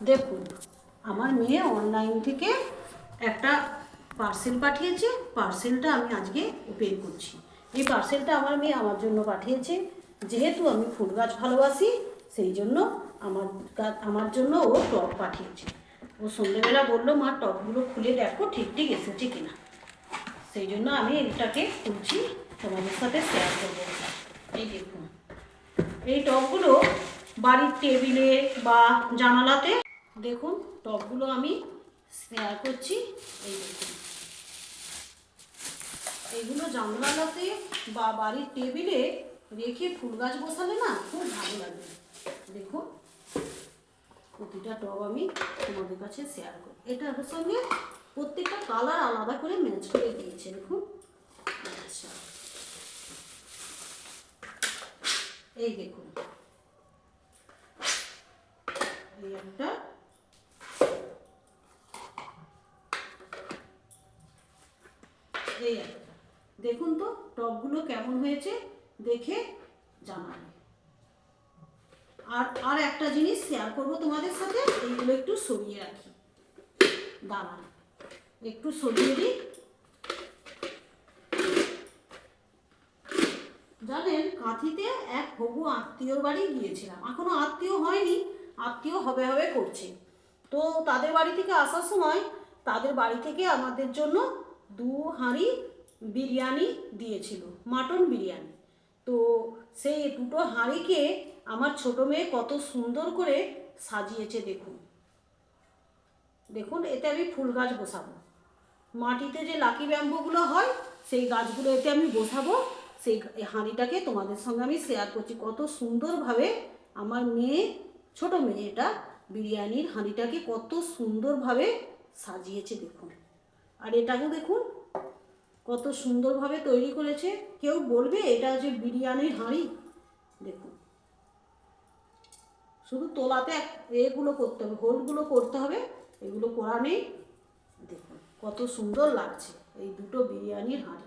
দেখুন, আমার মেয়ে অনলাইন থেকে একটা পার্সেল পাঠিয়েছে। পার্সেলটা আমি আজকে ওপেন করছি। এই পার্সেলটা আমার মেয়ে আমার জন্য পাঠিয়েছে। যেহেতু আমি ফুল গাছ ভালোবাসি, সেই জন্য আমার জন্য ও টব পাঠিয়েছে। ও সন্ধ্যেবেলা বললো, মা টবগুলো খুলে দেখো ঠিক ঠিক এসেছে কিনা। সেই জন্য আমি এটাকে খুলছি, তোমাদের সাথে শেয়ার করবো। এই দেখুন, এই টবগুলো বাড়ির টেবিলে বা জানালাতে, দেখুন টবগুলো আমি শেয়ার করছি। এই দেখুন, এইগুলো জানালাতে বা বাড়ির টেবিলে রেখে ফুল গাছ বসালে না খুব ভালো লাগবে। দেখুন, প্রতিটা টব আমি তোমাদের কাছে শেয়ার করি। এটার সঙ্গে প্রত্যেকটা কালার আলাদা করে ম্যাচ করে দিয়েছে। দেখুন, আচ্ছা, এই দেখুন, এই একটা, এই একটা। দেখুন তো টবগুলো কেমন হয়েছে, দেখে জানাবে। আর একটা জিনিস শেয়ার করবো তোমাদের সাথে। এইগুলো একটু সরিয়ে রাখি, দাঁড়ান একটু সরিয়ে দিই। জানেন, কাঁথিতে এক হবু আত্মীয়র বাড়ি গিয়েছিলাম। এখনো আত্মীয় হয়নি, আত্মীয় হবে হবে করছে। তো তাদের বাড়ি থেকে আসার সময় তাদের বাড়ি থেকে আমাদের জন্য 2 হাঁড়ি বিরিয়ানি দিয়েছিল, মাটন বিরিয়ানি। তো সেই দুটো হাঁড়িকে আমার ছোটো মেয়ে কত সুন্দর করে সাজিয়েছে। দেখুন দেখুন, এতে আমি ফুল গাছ বসাবো। মাটিতে যে লাকি ব্যাম্বুগুলো হয়, সেই গাছগুলো এতে আমি বসাবো। সেই হাঁড়িটাকে তোমাদের সঙ্গে আমি শেয়ার করছি। কত সুন্দরভাবে আমার মেয়ে, ছোটো মেয়ে, এটা বিরিয়ানির হাঁড়িটাকে কত সুন্দরভাবে সাজিয়েছে। দেখুন, আর এটাকেও দেখুন কত সুন্দরভাবে তৈরি করেছে। কেউ বলবে এটা যে বিরিয়ানির হাঁড়ি? দেখুন, শুধু তোলাতে এগুলো করতে হবে, হোলগুলো করতে হবে, এগুলো করা নেই। দেখুন কত সুন্দর লাগছে এই দুটো বিরিয়ানির হাঁড়ি।